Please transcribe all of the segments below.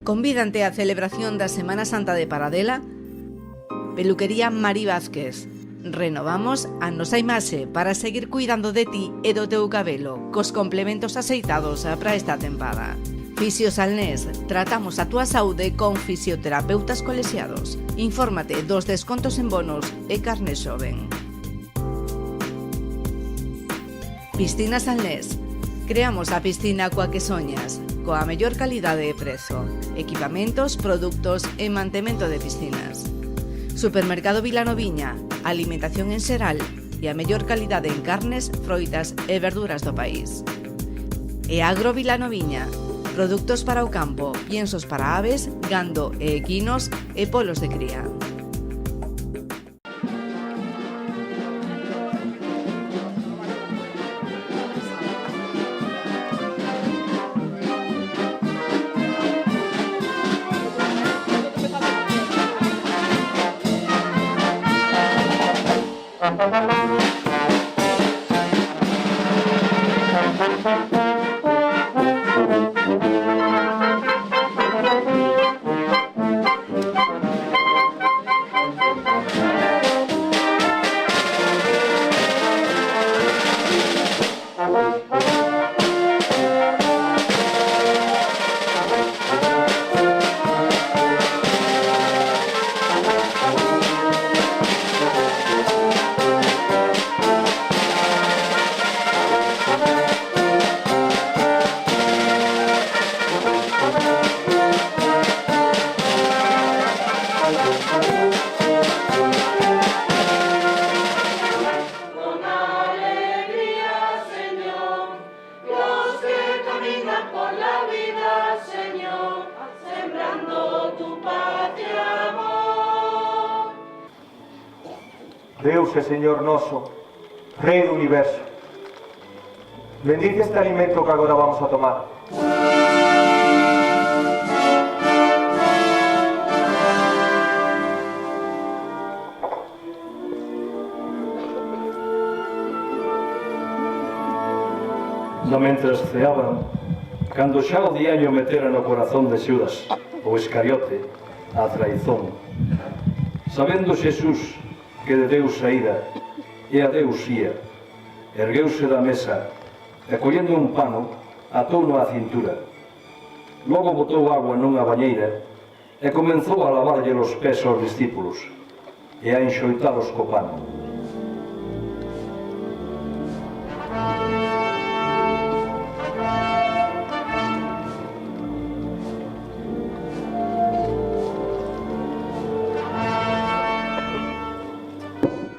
Convídante á celebración da Semana Santa de Paradela. Peluquería Mari Vázquez. Renovamos a nosa imaxe para seguir cuidando de ti e do teu cabelo cos complementos aceitados para esta tempada. Fisiosalnés, tratamos a túa saúde con fisioterapeutas colexiados. Infórmate dos descontos en bonos e carne xoven. Piscina Salnés. Creamos a piscina coa que soñas, coa mellor calidade e prezo, equipamentos, produtos e mantemento de piscinas. Supermercado Vilanoviña, alimentación en xeral e a mellor calidade en carnes, froitas e verduras do país. E Agro Vilanoviña, produtos para o campo, piensos para aves, gando e equinos e polos de cría. Deus e Señor noso, Rei do Universo, bendice este alimento que agora vamos a tomar. No mentres ceaban, cando xa o diaño metera no corazón de Xudas, o Iscariote, a traizón, sabendo Xesús que de Deus saíra e a Deus ía, ergueuse da mesa e collendo un pano atouno á cintura. Logo botou agua nunha bañeira e comenzou a lavarlle os pés aos discípulos e a enxoitalos co pano.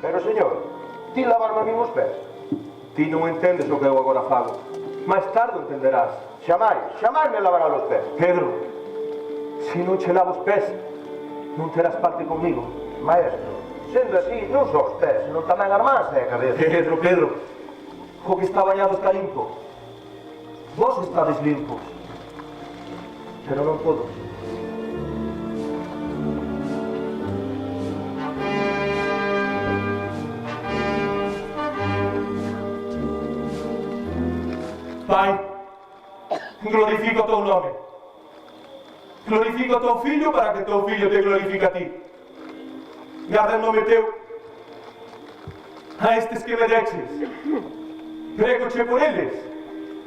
Pero, señor, ti lavarme a mí os pés? Ti non entendes o que eu agora fago. Mais tarde o entenderás. Xamais me lavarás os pés. Pedro, se non che lavo os pés, non terás parte comigo. Maestro, sendo así, non só os pés, senón tamén as mans e a cabeza. Pedro, o que está bañado está limpo. Vos estades limpos. Pero non todos. Pai, glorifico o teu nome. Glorifico o teu fillo para que teu fillo te glorifique a ti. Garda o nome teu a estes que me deches. Prego-che por eles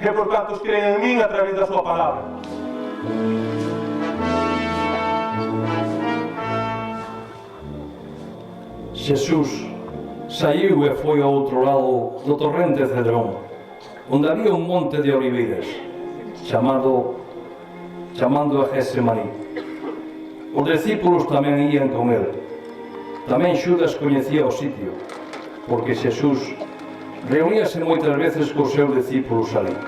e por cantos creen en min a través da súa palabra. Xesús saiu e foi ao outro lado do torrente Cedrón, onde había un monte de oliveiras, chamando a Gesemaní. Os discípulos tamén ían con el. Tamén Xudas coñecía o sitio, porque Xesús reuníase moitas veces cos seus discípulos ali.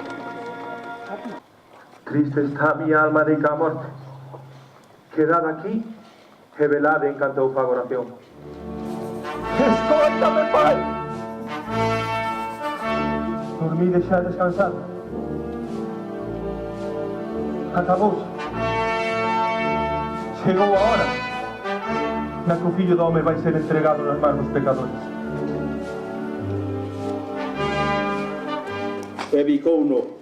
Cristo está a miña alma de a morte. Quedad aquí e velade en canto eu fago oración. Escóitame, Pai! Dormide xa descansado. Acabouse. Chegou a hora na que o Fillo do Home vai ser entregado nas mans dos pecadores. E bicouno.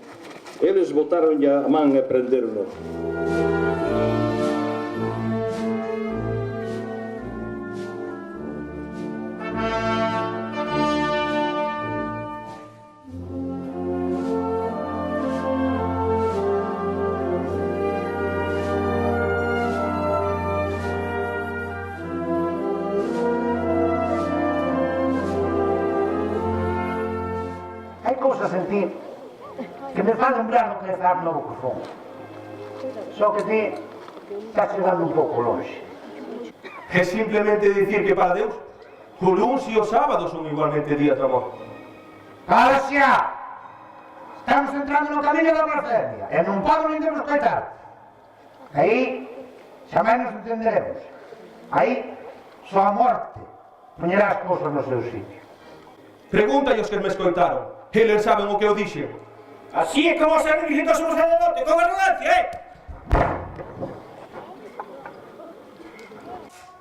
Eles botaronlle a man e prenderono. cousa a sentir que me fa lembrar do que é dar novo cofón. Só que ti estás chegando un pouco longe. É simplemente dicir que para Deus o luns e o sábado son igualmente días de amor. Cala xa! Estamos entrando no camiño da blasfemia e non podo nin debemos coitar. Aí xa menos entenderemos. Aí só a morte poñerá as cousas no seu sitio. Pregúntalle os que me escoitaron. Eles saben o que eu dixen. Así é como se visita o sacerdote, con arrogancia,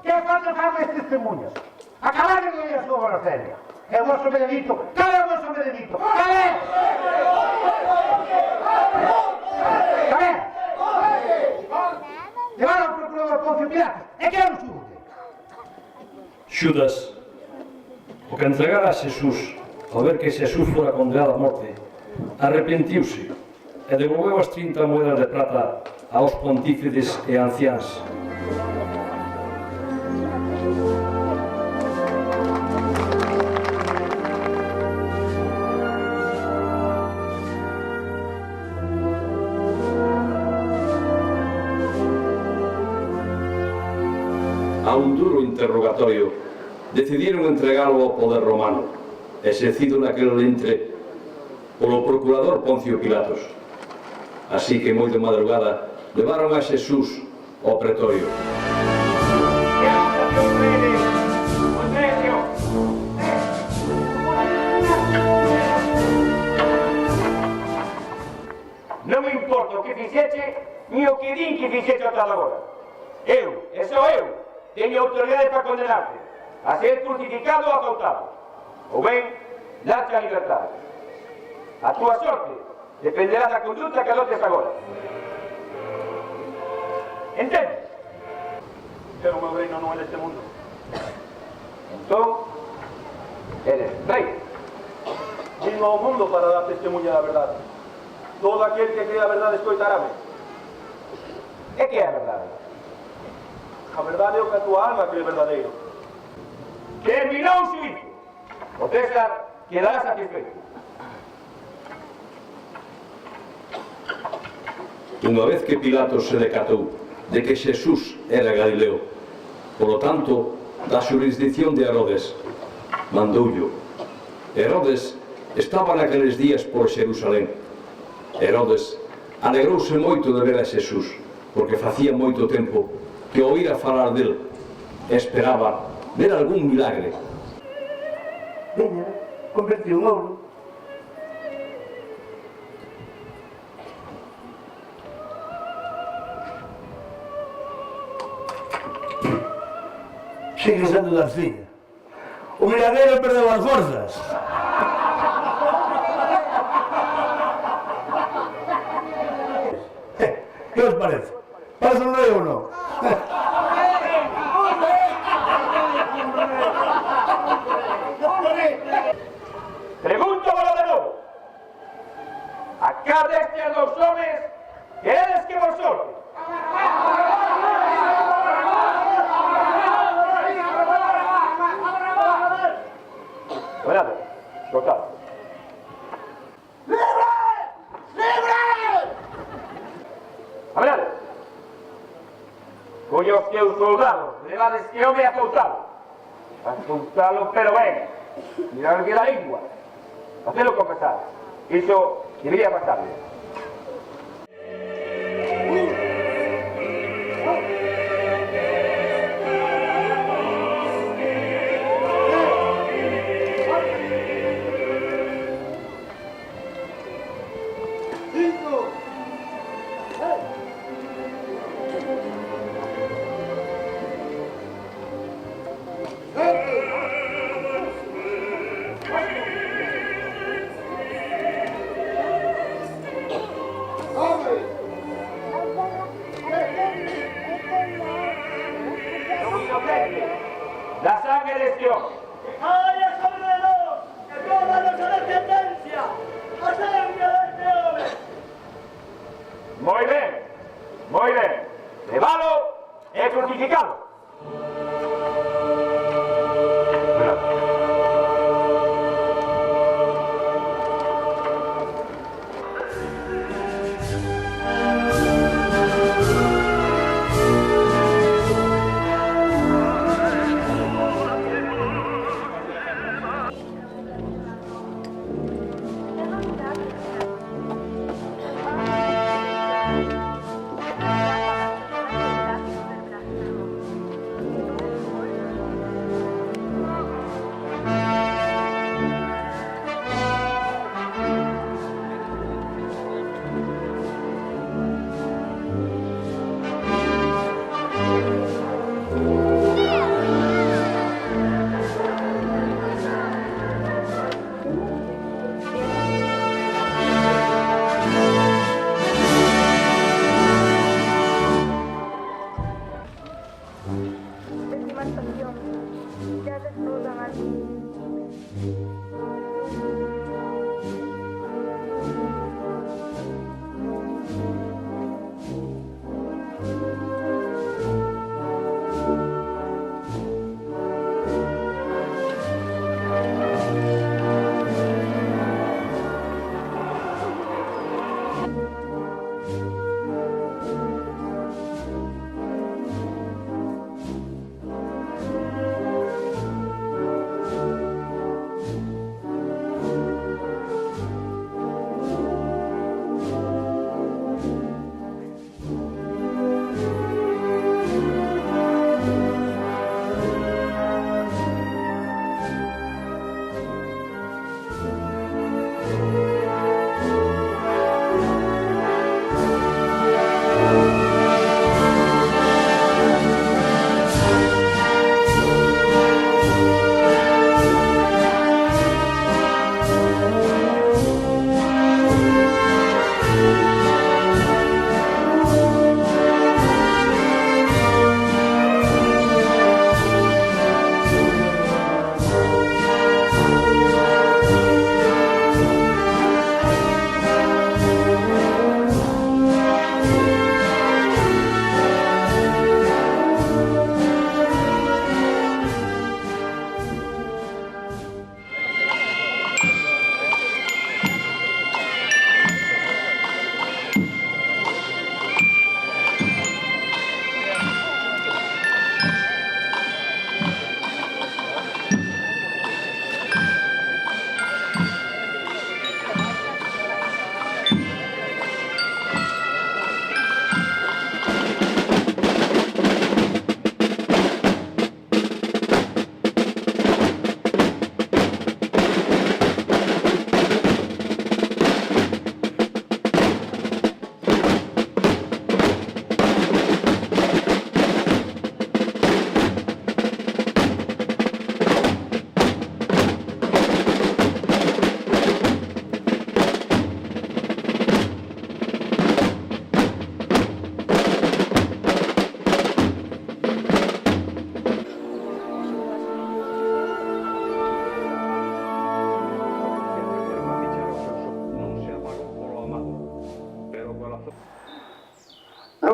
Que falta fan as testemunhas? Acabar de doer a súa blasfemia. É o vosso Benedito. Cal é o vosso Benedito? Cal é? Cal é? Levaron ao procurador Poncio Pilatos. E que é o xurde? Xudas, o que entregara a Xesús, ao ver que Xesús fora condenado a morte, arrepentiuse e devolveu as 30 moedas de prata aos pontífices e anciáns. A un duro interrogatorio, decidiron entregalo ao poder romano, exercido naquel entre polo procurador Poncio Pilatos. Así que, moi de madrugada, levaron a Xesús ao pretorio. Non me importa o que fixeche, ni o que din que fixeche ata agora. Eu, e só eu, teño autoridade para condenarte a ser crucificado ou acautado. Ou ben, darte a libertade. A túa sorte dependerá da conduta que adotes agora. Entendes? Pero o meu reino non é deste mundo. Entón, eres rei. Vino ao mundo para dar testemunha da verdade. Todo aquel que cree a verdade escoitarame. E que é a verdade? A verdade é o que a tua alma cree verdadeiro. Terminou o xuízo. O César quedará satisfeito. Unha vez que Pilatos se decatou de que Xesús era Galileo, polo tanto, da xurisdicción de Herodes, mandoullo. Herodes estaba naqueles días por Xerusalén. Herodes alegrouse moito de ver a Xesús, porque facía moito tempo que oíra falar del e esperaba ver algún milagre. Veña, convertiu un ouro. Sigue sendo da filla. O miradeiro perdeu as forzas. Que os parece? Pasa un rei ou non? Pregunto vos de novo. A cal destes dos homes queredes que vos solte? Bueno, soltado. ¡Libre! ¡Libre! A ver, coño os teus soldados, levades que home acautado. Acautalo, pero ben, mirad que da lingua. Hacelo confesar. Iso debería pasarle.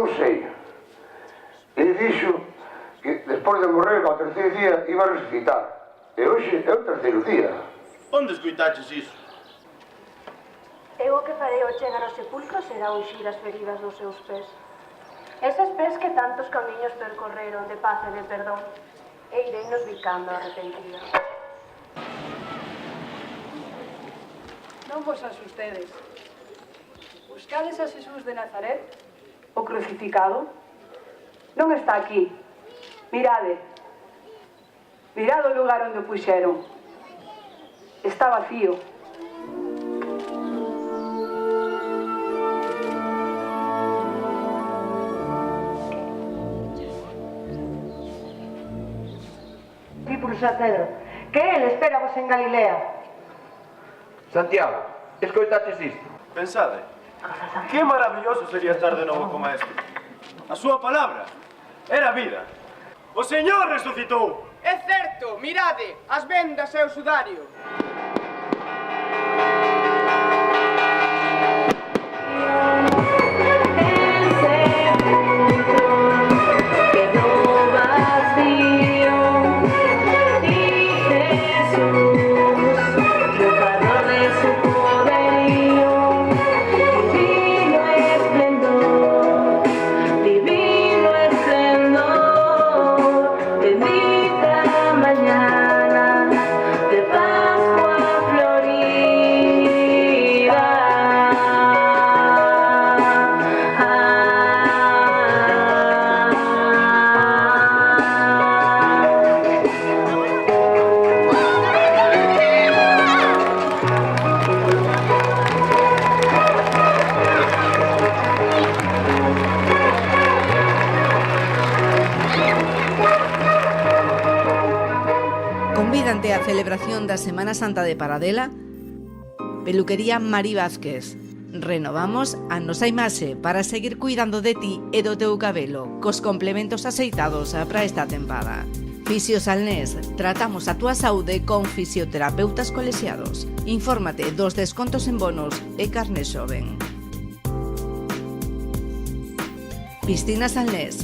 non sei. Ele dixo que despois de morrer ao terceiro día iba a resucitar. E hoxe é o terceiro día. Onde escoitaches iso? Eu o que farei ao chegar ao sepulcro será unxir as feridas dos seus pés. Eses pés que tantos camiños percorreron de paz e de perdón, e irei nos bicando arrepentida. Non vos asustedes. Buscades a Xesús de Nazaret, o crucificado. Non está aquí. Mirade. Mirade o lugar onde o puxeron. Está vacío. Discípulos a Pedro, que ele espera vos en Galilea. Santiago, escoitaches isto? Pensade, que maravilloso sería estar de novo co maestro. A súa palabra era vida. O Señor resucitou. É certo, mirade, as vendas e o sudario. Convídante á celebración da Semana Santa de Paradela, Peluquería Mari Vázquez. Renovamos a nosa imaxe para seguir cuidando de ti e do teu cabelo cos complementos aceitados para esta tempada. Fisiosalnés, tratamos a túa saúde con fisioterapeutas colexiados. Infórmate dos descontos en bonos e carne xoven. Piscina Salnés.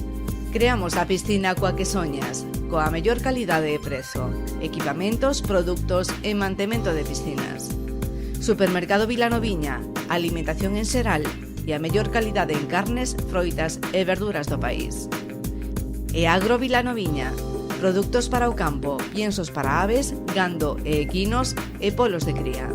Creamos a piscina coa que soñas, coa mellor calidade e prezo, equipamentos, produtos e mantemento de piscinas. Supermercado Vilanoviña, alimentación en xeral e a mellor calidade en carnes, froitas e verduras do país. E Agro Vilanoviña, produtos para o campo, piensos para aves, gando e equinos e polos de cría.